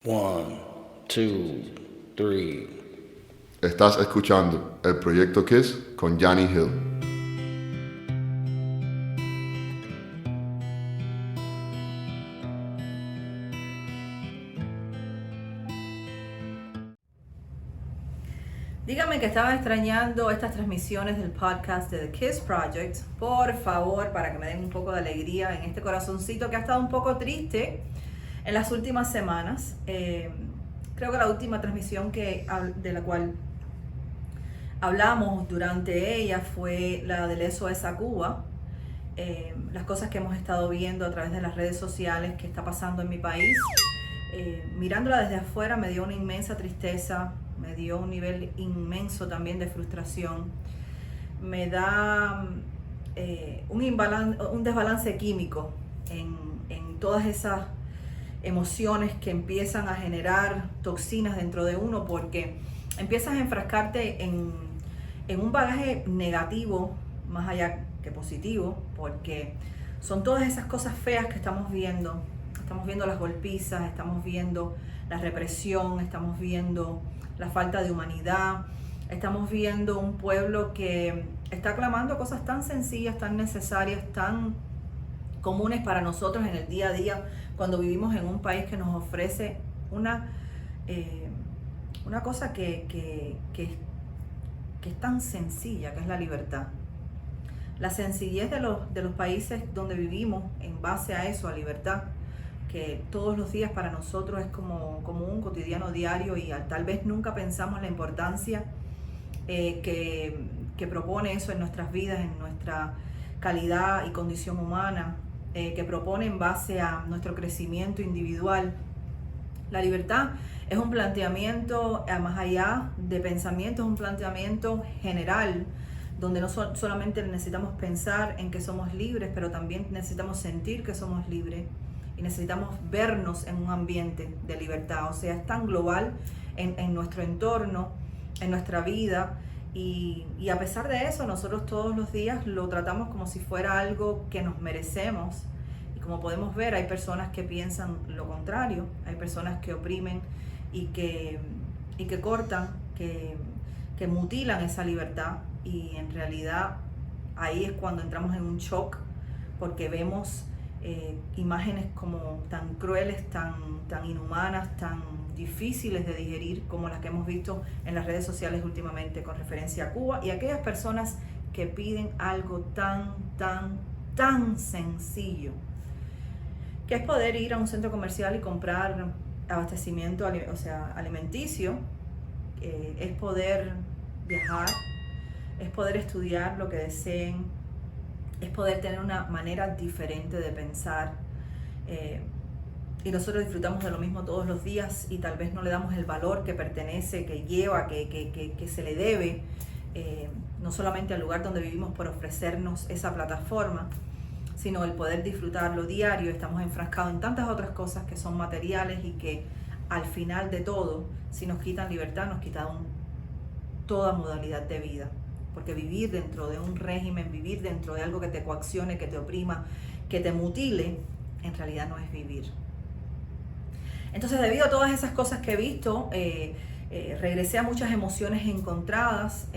One, two, three. Estás escuchando el Proyecto Kiss con Johnny Hill. Díganme que estaban extrañando estas transmisiones del podcast de The Kiss Project. Por favor, para que me den un poco de alegría en este corazoncito que ha estado un poco triste en las últimas semanas. Creo que la última transmisión de la cual hablamos durante ella fue la del SOS a Cuba. Las cosas que hemos estado viendo a través de las redes sociales que está pasando en mi país. Mirándola desde afuera me dio una inmensa tristeza, me dio un nivel inmenso también de frustración, me da un desbalance químico en todas esas emociones que empiezan a generar toxinas dentro de uno, porque empiezas a enfrascarte en un bagaje negativo más allá que positivo, porque son todas esas cosas feas que estamos viendo. Estamos viendo las golpizas, estamos viendo la represión, estamos viendo la falta de humanidad, estamos viendo un pueblo que está clamando cosas tan sencillas, tan necesarias, tan comunes para nosotros en el día a día, cuando vivimos en un país que nos ofrece una cosa que es tan sencilla, que es la libertad. La sencillez de los países donde vivimos en base a eso, a libertad, que todos los días para nosotros es como un cotidiano diario, y tal vez nunca pensamos la importancia que propone eso en nuestras vidas, en nuestra calidad y condición humana, que propone en base a nuestro crecimiento individual. La libertad es un planteamiento más allá de pensamiento, es un planteamiento general, donde no solamente necesitamos pensar en que somos libres, pero también necesitamos sentir que somos libres. Y necesitamos vernos en un ambiente de libertad. O sea, es tan global en nuestro entorno, en nuestra vida. Y a pesar de eso, nosotros todos los días lo tratamos como si fuera algo que nos merecemos. Y como podemos ver, hay personas que piensan lo contrario. Hay personas que oprimen y que cortan, que mutilan esa libertad. Y en realidad ahí es cuando entramos en un shock, porque vemos imágenes como tan crueles, tan inhumanas, tan difíciles de digerir como las que hemos visto en las redes sociales últimamente con referencia a Cuba, y aquellas personas que piden algo tan sencillo, que es poder ir a un centro comercial y comprar abastecimiento alimenticio, es poder viajar, es poder estudiar lo que deseen, es poder tener una manera diferente de pensar, y nosotros disfrutamos de lo mismo todos los días y tal vez no le damos el valor que pertenece, que lleva, que se le debe, no solamente al lugar donde vivimos por ofrecernos esa plataforma, sino el poder disfrutarlo diario. Estamos enfrascados en tantas otras cosas que son materiales y que al final de todo, si nos quitan libertad, nos quitan toda modalidad de vida. Porque vivir dentro de un régimen, vivir dentro de algo que te coaccione, que te oprima, que te mutile, en realidad no es vivir. Entonces, debido a todas esas cosas que he visto, regresé a muchas emociones encontradas.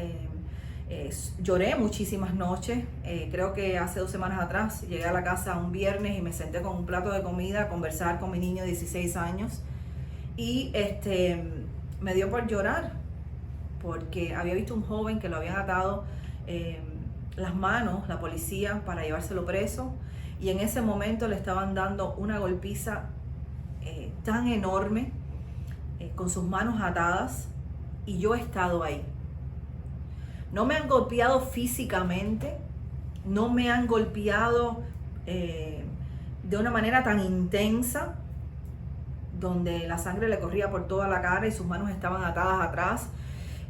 Lloré muchísimas noches. Creo que hace 2 semanas atrás llegué a la casa un viernes y me senté con un plato de comida a conversar con mi niño de 16 años. Y me dio por llorar, porque había visto un joven que lo habían atado las manos, la policía, para llevárselo preso, y en ese momento le estaban dando una golpiza tan enorme, con sus manos atadas, y yo he estado ahí. No me han golpeado físicamente, no me han golpeado de una manera tan intensa, donde la sangre le corría por toda la cara y sus manos estaban atadas atrás.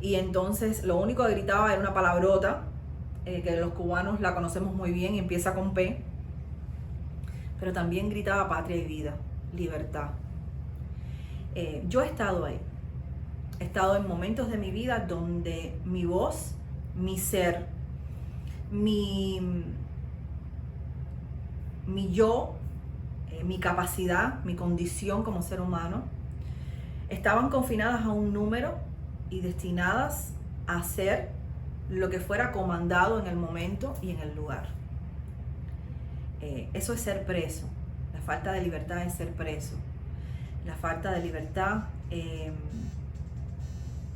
Y entonces lo único que gritaba era una palabrota, que los cubanos la conocemos muy bien y empieza con P, pero también gritaba patria y vida, libertad. Yo he estado ahí, he estado en momentos de mi vida donde mi voz, mi ser, mi yo, mi capacidad, mi condición como ser humano, estaban confinadas a un número y destinadas a hacer lo que fuera comandado en el momento y en el lugar. Eso es ser preso. La falta de libertad es ser preso. La falta de libertad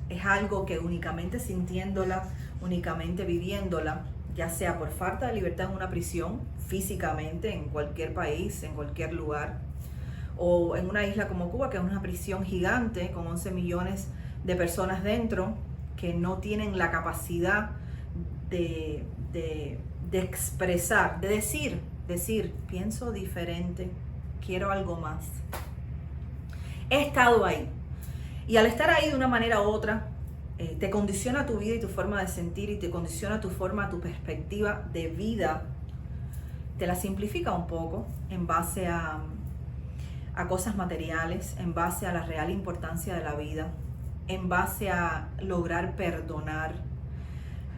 es algo que únicamente sintiéndola, únicamente viviéndola, ya sea por falta de libertad en una prisión, físicamente, en cualquier país, en cualquier lugar, o en una isla como Cuba, que es una prisión gigante con 11 millones de personas dentro, que no tienen la capacidad de expresar, de decir, pienso diferente, quiero algo más. He estado ahí. Y al estar ahí de una manera u otra, te condiciona tu vida y tu forma de sentir, y te condiciona tu forma, tu perspectiva de vida. Te la simplifica un poco en base a cosas materiales, en base a la real importancia de la vida, en base a lograr perdonar.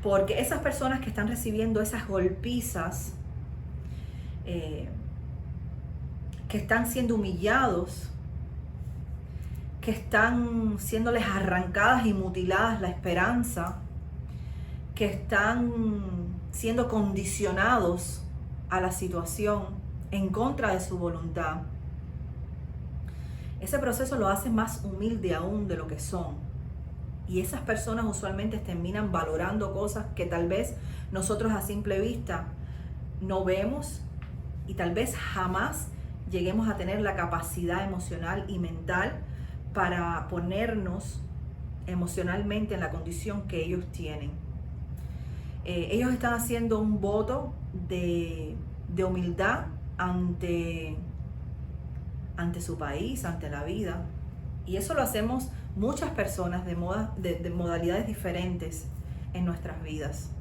Porque esas personas que están recibiendo esas golpizas, que están siendo humillados, que están siéndoles arrancadas y mutiladas la esperanza, que están siendo condicionados a la situación en contra de su voluntad, ese proceso lo hace más humilde aún de lo que son. Y esas personas usualmente terminan valorando cosas que tal vez nosotros a simple vista no vemos, y tal vez jamás lleguemos a tener la capacidad emocional y mental para ponernos emocionalmente en la condición que ellos tienen. Ellos están haciendo un voto de humildad ante su país, ante la vida. Y eso lo hacemos muchas personas de modalidades diferentes en nuestras vidas.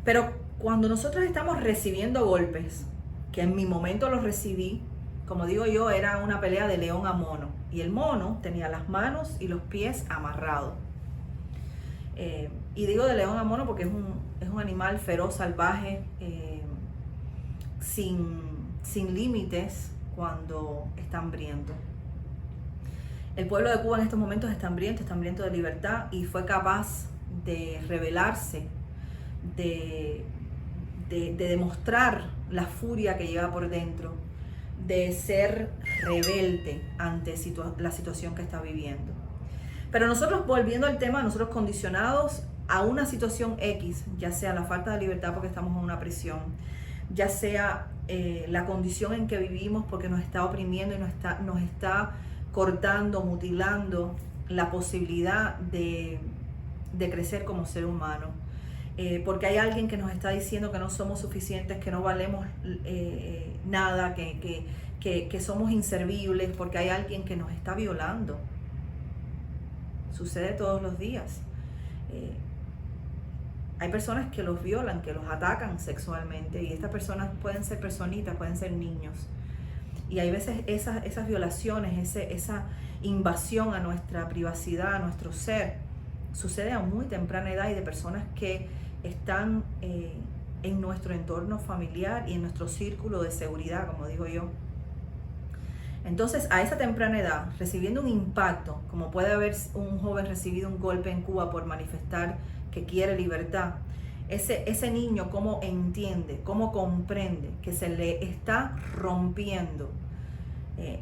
Pero cuando nosotros estamos recibiendo golpes, que en mi momento los recibí, como digo yo, era una pelea de león a mono. Y el mono tenía las manos y los pies amarrados. Y digo de león a mono porque es un animal feroz, salvaje, sin límites cuando está hambriento. El pueblo de Cuba en estos momentos está hambriento de libertad, y fue capaz de rebelarse, de demostrar la furia que lleva por dentro, de ser rebelde ante la situación que está viviendo. Pero nosotros, volviendo al tema, nosotros condicionados a una situación X, ya sea la falta de libertad porque estamos en una prisión, ya sea la condición en que vivimos porque nos está oprimiendo y nos está cortando, mutilando la posibilidad de crecer como ser humano, porque hay alguien que nos está diciendo que no somos suficientes, que no valemos nada, que somos inservibles, porque hay alguien que nos está violando. Sucede todos los días. Hay personas que los violan, que los atacan sexualmente, y estas personas pueden ser personitas, pueden ser niños. Y hay veces esas violaciones, esa invasión a nuestra privacidad, a nuestro ser, sucede a muy temprana edad, y de personas que están en nuestro entorno familiar y en nuestro círculo de seguridad, como digo yo. Entonces, a esa temprana edad, recibiendo un impacto, como puede haber un joven recibido un golpe en Cuba por manifestar que quiere libertad, ese niño cómo entiende, cómo comprende que se le está rompiendo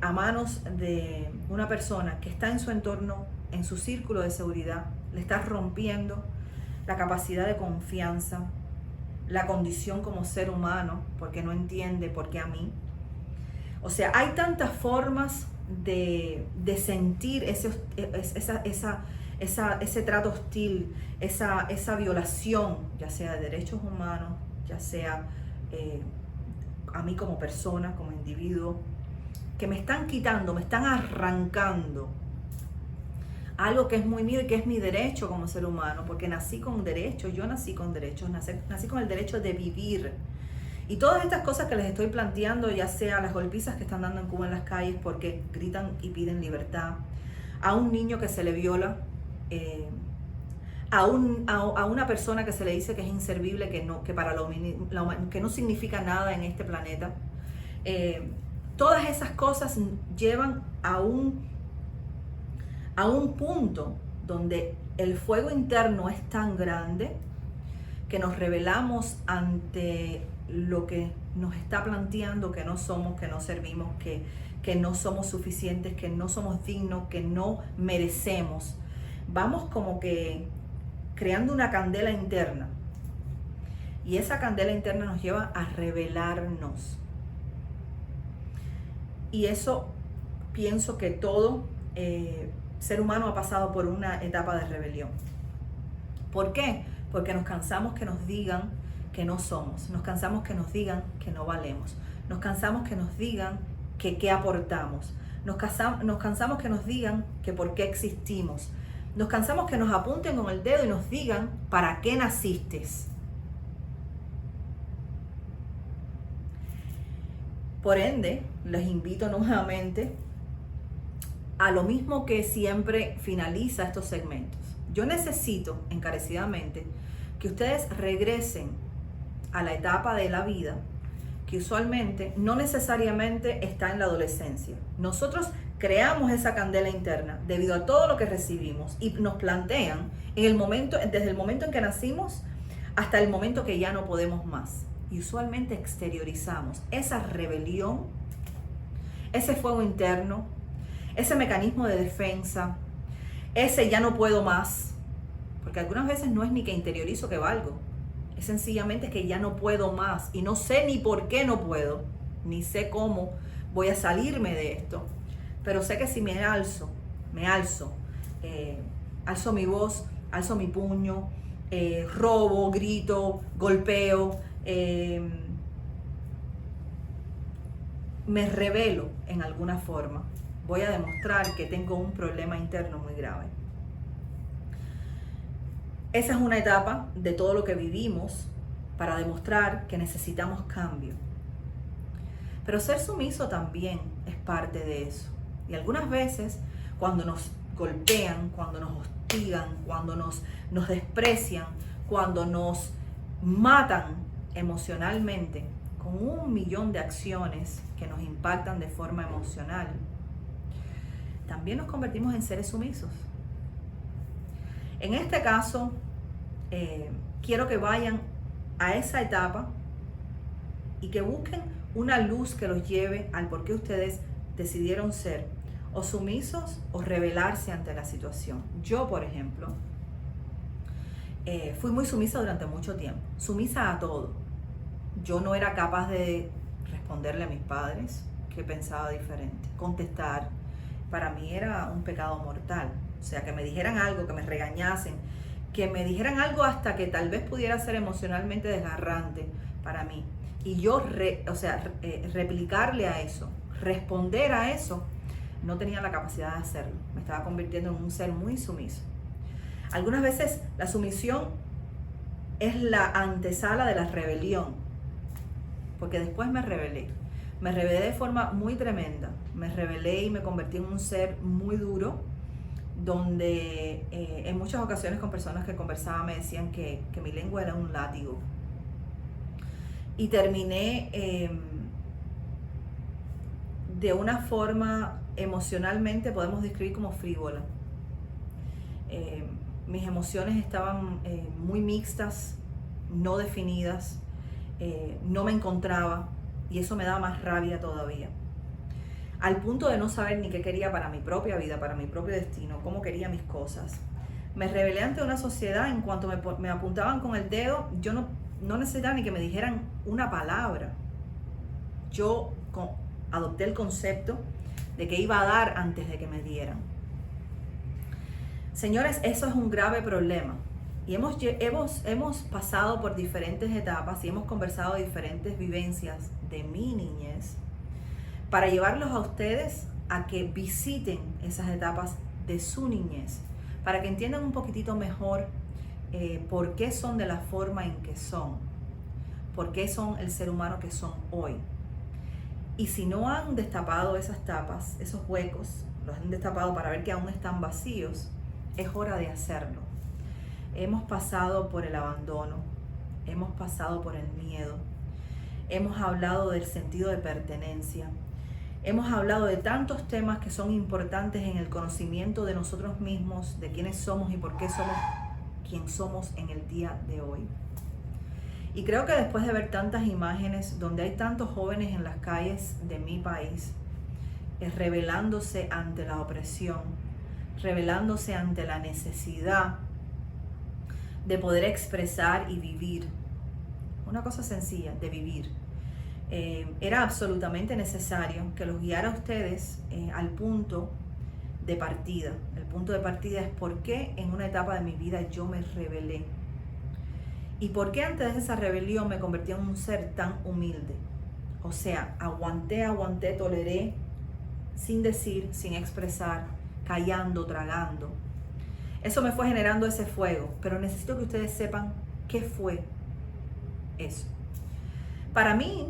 a manos de una persona que está en su entorno, en su círculo de seguridad, le está rompiendo la capacidad de confianza, la condición como ser humano, porque no entiende por qué a mí. O sea, hay tantas formas de sentir ese trato hostil, esa violación, ya sea de derechos humanos, ya sea a mí como persona, como individuo, que me están quitando, me están arrancando algo que es muy mío y que es mi derecho como ser humano, porque nací con derechos, yo nací con derechos, nací con el derecho de vivir. Y todas estas cosas que les estoy planteando, ya sea las golpizas que están dando en Cuba en las calles porque gritan y piden libertad, a un niño que se le viola, a una persona que se le dice que es inservible, que no significa nada en este planeta, todas esas cosas llevan a a un punto donde el fuego interno es tan grande que nos rebelamos ante lo que nos está planteando que no somos, que no servimos, que no somos suficientes, que no somos dignos, que no merecemos. Vamos como que creando una candela interna. Y esa candela interna nos lleva a rebelarnos. Y eso pienso que todo ser humano ha pasado por una etapa de rebelión. ¿Por qué? Porque nos cansamos que nos digan que no somos. Nos cansamos que nos digan que no valemos. Nos cansamos que nos digan que qué aportamos. Nos cansamos que nos digan que por qué existimos. Nos cansamos que nos apunten con el dedo y nos digan para qué naciste. Por ende, les invito nuevamente a lo mismo que siempre finaliza estos segmentos. Yo necesito encarecidamente que ustedes regresen a la etapa de la vida que usualmente no necesariamente está en la adolescencia. Nosotros creamos esa candela interna debido a todo lo que recibimos y nos plantean desde el momento en que nacimos hasta el momento que ya no podemos más. Y usualmente exteriorizamos esa rebelión, ese fuego interno, ese mecanismo de defensa, ese ya no puedo más, porque algunas veces no es ni que interiorizo que valgo, es sencillamente que ya no puedo más y no sé ni por qué no puedo, ni sé cómo voy a salirme de esto, pero sé que si me alzo, alzo mi voz, alzo mi puño, robo, grito, golpeo, me rebelo en alguna forma, voy a demostrar que tengo un problema interno muy grave. Esa es una etapa de todo lo que vivimos para demostrar que necesitamos cambio. Pero ser sumiso también es parte de eso. Y algunas veces, cuando nos golpean, cuando nos hostigan, cuando nos desprecian, cuando nos matan emocionalmente, con 1.000.000 de acciones que nos impactan de forma emocional, también nos convertimos en seres sumisos. En este caso, quiero que vayan a esa etapa y que busquen una luz que los lleve al por qué ustedes decidieron ser o sumisos o rebelarse ante la situación. Yo, por ejemplo, fui muy sumisa durante mucho tiempo, sumisa a todo. Yo no era capaz de responderle a mis padres que pensaba diferente, contestar. Para mí era un pecado mortal. O sea, que me dijeran algo, que me regañasen, que me dijeran algo hasta que tal vez pudiera ser emocionalmente desgarrante para mí. Y yo, replicarle a eso, responder a eso, no tenía la capacidad de hacerlo. Me estaba convirtiendo en un ser muy sumiso. Algunas veces la sumisión es la antesala de la rebelión, porque después me rebelé. Me rebelé de forma muy tremenda. Me rebelé y me convertí en un ser muy duro, donde en muchas ocasiones con personas que conversaba me decían que mi lengua era un látigo. Y terminé de una forma emocionalmente, podemos describir como frívola. Mis emociones estaban muy mixtas, no definidas, no me encontraba y eso me daba más rabia todavía. Al punto de no saber ni qué quería para mi propia vida, para mi propio destino, cómo quería mis cosas. Me rebelé ante una sociedad en cuanto me apuntaban con el dedo, yo no necesitaba ni que me dijeran una palabra. Yo adopté el concepto de que iba a dar antes de que me dieran. Señores, eso es un grave problema. Y hemos pasado por diferentes etapas y hemos conversado de diferentes vivencias de mi niñez para llevarlos a ustedes a que visiten esas etapas de su niñez, para que entiendan un poquitito mejor por qué son de la forma en que son, por qué son el ser humano que son hoy. Y si no han destapado esas tapas, esos huecos, los han destapado para ver que aún están vacíos, es hora de hacerlo. Hemos pasado por el abandono, hemos pasado por el miedo, hemos hablado del sentido de pertenencia, Hemos hablado de tantos temas que son importantes en el conocimiento de nosotros mismos, de quiénes somos y por qué somos quien somos en el día de hoy. Y creo que después de ver tantas imágenes donde hay tantos jóvenes en las calles de mi país, rebelándose ante la opresión, rebelándose ante la necesidad de poder expresar y vivir, una cosa sencilla, de vivir, era absolutamente necesario que los guiara a ustedes al punto de partida. El punto de partida es por qué en una etapa de mi vida yo me rebelé. ¿Y por qué antes de esa rebelión me convertí en un ser tan humilde? O sea, aguanté, toleré, sin decir, sin expresar, callando, tragando. Eso me fue generando ese fuego, pero necesito que ustedes sepan qué fue eso. Para mí,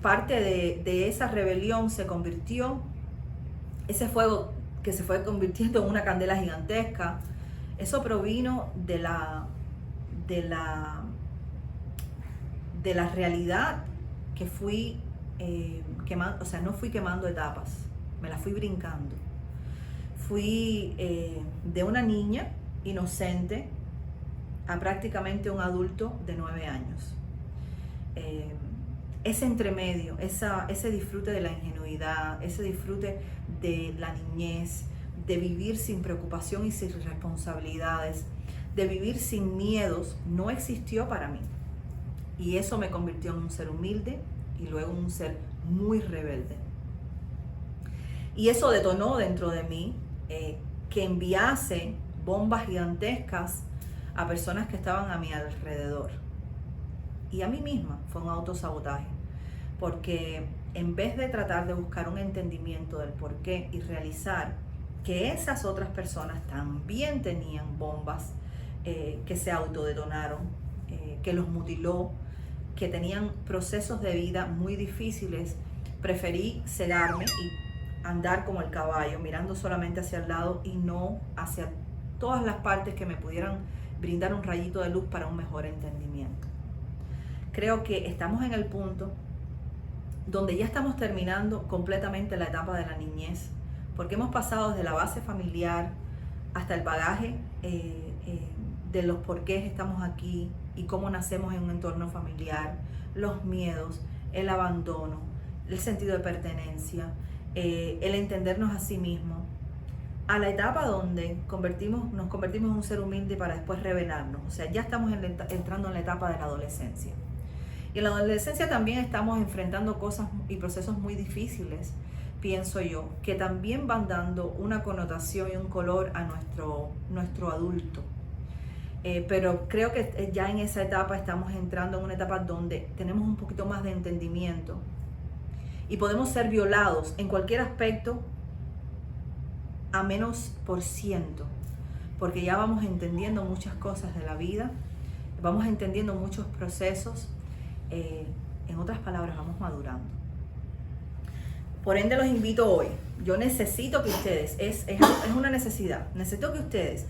parte de esa rebelión se convirtió, ese fuego que se fue convirtiendo en una candela gigantesca, eso provino de la realidad que fui quemando, o sea, no fui quemando etapas, me las fui brincando. Fui de una niña inocente a prácticamente un adulto de 9 años. Ese entremedio, ese disfrute de la ingenuidad, ese disfrute de la niñez, de vivir sin preocupación y sin responsabilidades, de vivir sin miedos, no existió para mí. Y eso me convirtió en un ser humilde y luego en un ser muy rebelde. Y eso detonó dentro de mí que enviase bombas gigantescas a personas que estaban a mi alrededor. Y a mí misma fue un autosabotaje, porque en vez de tratar de buscar un entendimiento del porqué y realizar que esas otras personas también tenían bombas que se autodetonaron, que los mutiló, que tenían procesos de vida muy difíciles, preferí cegarme y andar como el caballo, mirando solamente hacia el lado y no hacia todas las partes que me pudieran brindar un rayito de luz para un mejor entendimiento. Creo que estamos en el punto donde ya estamos terminando completamente la etapa de la niñez, porque hemos pasado desde la base familiar hasta el bagaje de los porqués estamos aquí y cómo nacemos en un entorno familiar, los miedos, el abandono, el sentido de pertenencia, el entendernos a sí mismo, a la etapa donde nos convertimos en un ser humilde para después revelarnos. O sea, ya estamos entrando en la etapa de la adolescencia. Y en la adolescencia también estamos enfrentando cosas y procesos muy difíciles, pienso yo, que también van dando una connotación y un color a nuestro adulto. Pero creo que ya en esa etapa estamos entrando en una etapa donde tenemos un poquito más de entendimiento y podemos ser violados en cualquier aspecto a menos %, porque ya vamos entendiendo muchas cosas de la vida, vamos entendiendo muchos procesos, en otras palabras, vamos madurando. Por ende, los invito hoy. Yo necesito que ustedes, es una necesidad, necesito que ustedes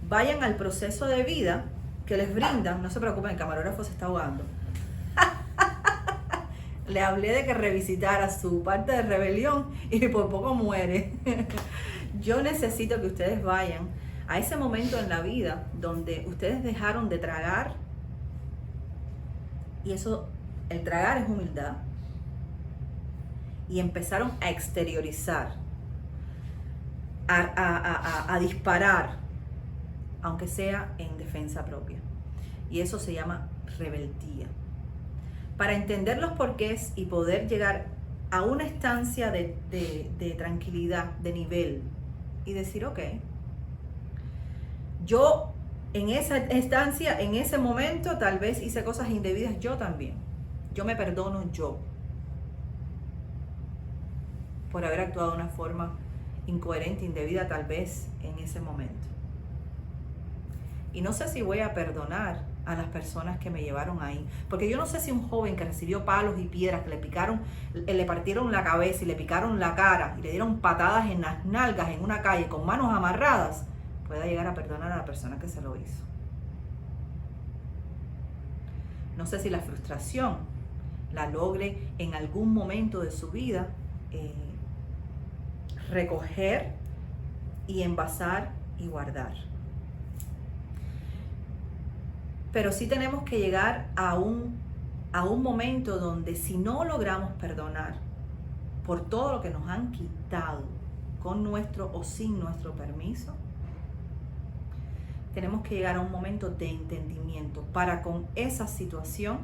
vayan al proceso de vida que les brindan. No se preocupen, el camarógrafo se está ahogando. Le hablé de que revisitara su parte de rebelión y por poco muere. Yo necesito que ustedes vayan a ese momento en la vida donde ustedes dejaron de tragar, y eso, el tragar es humildad, y empezaron a exteriorizar, a disparar, aunque sea en defensa propia. Y eso se llama rebeldía. Para entender los porqués y poder llegar a una estancia de tranquilidad, de nivel, y decir, ok, yo en esa estancia, en ese momento, tal vez hice cosas indebidas, yo también. Yo me perdono yo por haber actuado de una forma incoherente, indebida, tal vez en ese momento. Y no sé si voy a perdonar a las personas que me llevaron ahí, porque yo no sé si un joven que recibió palos y piedras, que le partieron la cabeza y le picaron la cara y le dieron patadas en las nalgas en una calle con manos amarradas, pueda llegar a perdonar a la persona que se lo hizo. No sé si la frustración la logre en algún momento de su vida recoger y envasar y guardar. Pero sí tenemos que llegar a un momento donde si no logramos perdonar por todo lo que nos han quitado con nuestro o sin nuestro permiso, tenemos que llegar a un momento de entendimiento para con esa situación.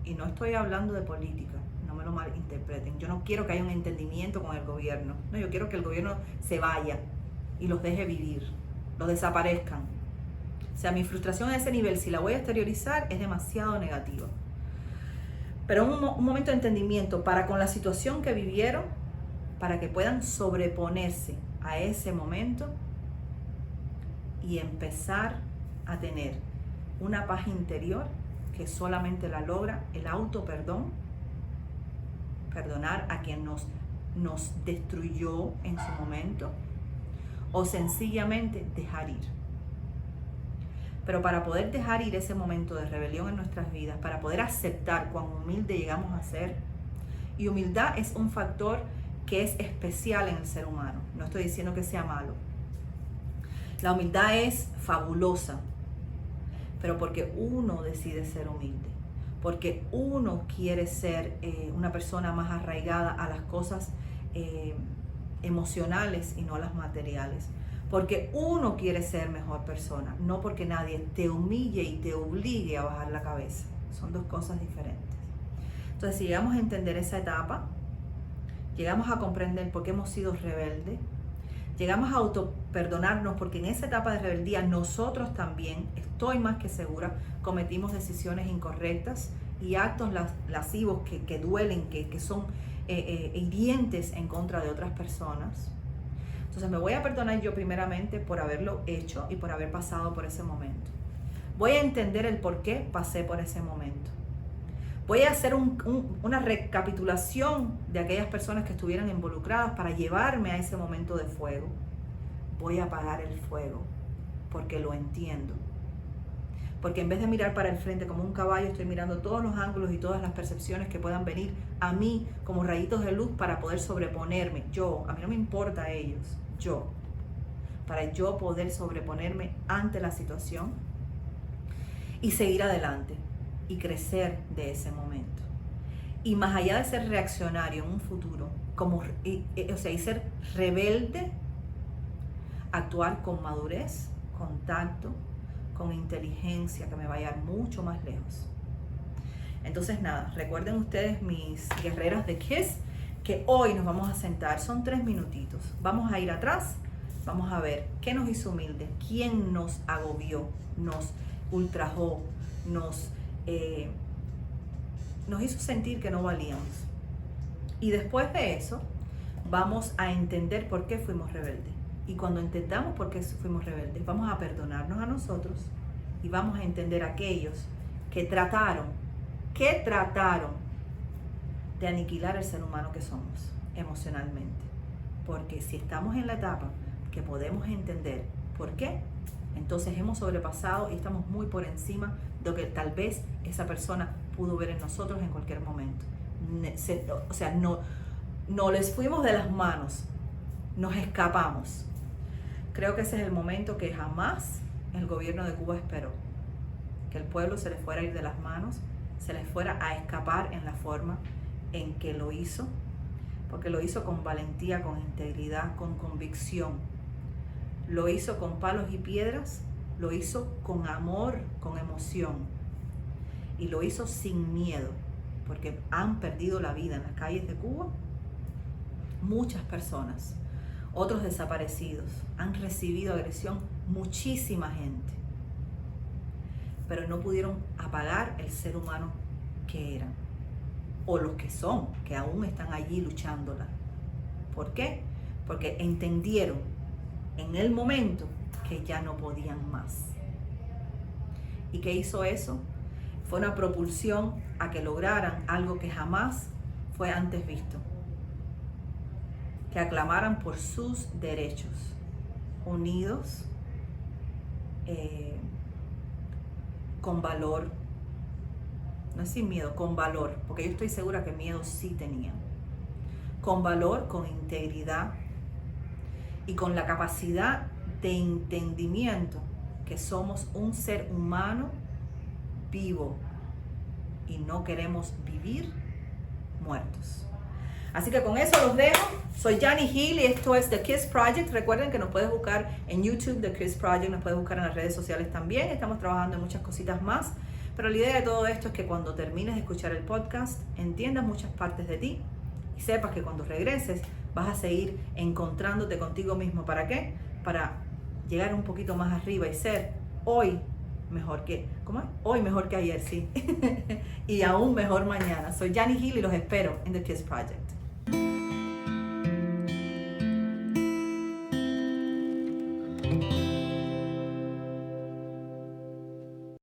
Y no estoy hablando de política, no me lo malinterpreten. Yo no quiero que haya un entendimiento con el gobierno. No, yo quiero que el gobierno se vaya y los deje vivir, los desaparezcan. O sea, mi frustración a ese nivel, si la voy a exteriorizar, es demasiado negativa. Pero un momento de entendimiento para con la situación que vivieron, para que puedan sobreponerse a ese momento y empezar a tener una paz interior que solamente la logra el autoperdón, perdonar a quien nos destruyó en su momento, o sencillamente dejar ir. Pero para poder dejar ir ese momento de rebelión en nuestras vidas, para poder aceptar cuán humilde llegamos a ser, y humildad es un factor que es especial en el ser humano, no estoy diciendo que sea malo. La humildad es fabulosa, pero porque uno decide ser humilde, porque uno quiere ser una persona más arraigada a las cosas emocionales y no a las materiales. Porque uno quiere ser mejor persona, no porque nadie te humille y te obligue a bajar la cabeza. Son dos cosas diferentes. Entonces, si llegamos a entender esa etapa, llegamos a comprender por qué hemos sido rebeldes, llegamos a autoperdonarnos porque en esa etapa de rebeldía nosotros también, estoy más que segura, cometimos decisiones incorrectas y actos lascivos que duelen, que son hirientes en contra de otras personas. Entonces me voy a perdonar yo primeramente por haberlo hecho y por haber pasado por ese momento. Voy a entender el por qué pasé por ese momento. Voy a hacer una recapitulación de aquellas personas que estuvieran involucradas para llevarme a ese momento de fuego. Voy a apagar el fuego porque lo entiendo. Porque en vez de mirar para el frente como un caballo, estoy mirando todos los ángulos y todas las percepciones que puedan venir a mí como rayitos de luz para poder sobreponerme. A mí no me importa a ellos, para yo poder sobreponerme ante la situación y seguir adelante y crecer de ese momento. Y más allá de ser reaccionario en un futuro, y ser rebelde, actuar con madurez, con tacto, con inteligencia, que me va a llevar mucho más lejos. Entonces nada, recuerden ustedes, mis guerreras de KISS, que hoy nos vamos a sentar, son 3 minutitos, vamos a ir atrás, vamos a ver qué nos hizo humildes, quién nos agobió, nos ultrajó, nos hizo sentir que no valíamos. Y después de eso, vamos a entender por qué fuimos rebeldes. Y cuando entendamos por qué fuimos rebeldes, vamos a perdonarnos a nosotros y vamos a entender a aquellos que trataron de aniquilar el ser humano que somos emocionalmente. Porque si estamos en la etapa que podemos entender por qué, entonces hemos sobrepasado y estamos muy por encima de lo que tal vez esa persona pudo ver en nosotros en cualquier momento. No les fuimos de las manos, nos escapamos. Creo que ese es el momento que jamás el gobierno de Cuba esperó. Que el pueblo se les fuera a ir de las manos, se les fuera a escapar en la forma en que lo hizo, porque lo hizo con valentía, con integridad, con convicción. Lo hizo con palos y piedras, lo hizo con amor, con emoción. Y lo hizo sin miedo, porque han perdido la vida en las calles de Cuba muchas personas. Otros desaparecidos, han recibido agresión muchísima gente, pero no pudieron apagar el ser humano que eran, o los que son, que aún están allí luchándola. ¿Por qué? Porque entendieron en el momento que ya no podían más. ¿Y qué hizo eso? Fue una propulsión a que lograran algo que jamás fue antes visto. Que aclamaran por sus derechos, unidos, con valor, no es sin miedo, con valor, porque yo estoy segura que miedo sí tenían, con valor, con integridad, y con la capacidad de entendimiento que somos un ser humano vivo y no queremos vivir muertos. Así que con eso los dejo. Soy Jani Hill y esto es The Kiss Project. Recuerden que nos puedes buscar en YouTube, The Kiss Project, nos puedes buscar en las redes sociales también. Estamos trabajando en muchas cositas más. Pero la idea de todo esto es que cuando termines de escuchar el podcast, entiendas muchas partes de ti y sepas que cuando regreses vas a seguir encontrándote contigo mismo. ¿Para qué? Para llegar un poquito más arriba y ser hoy mejor que, ¿cómo es? Hoy mejor que ayer, sí. Y aún mejor mañana. Soy Jani Hill y los espero en The Kiss Project.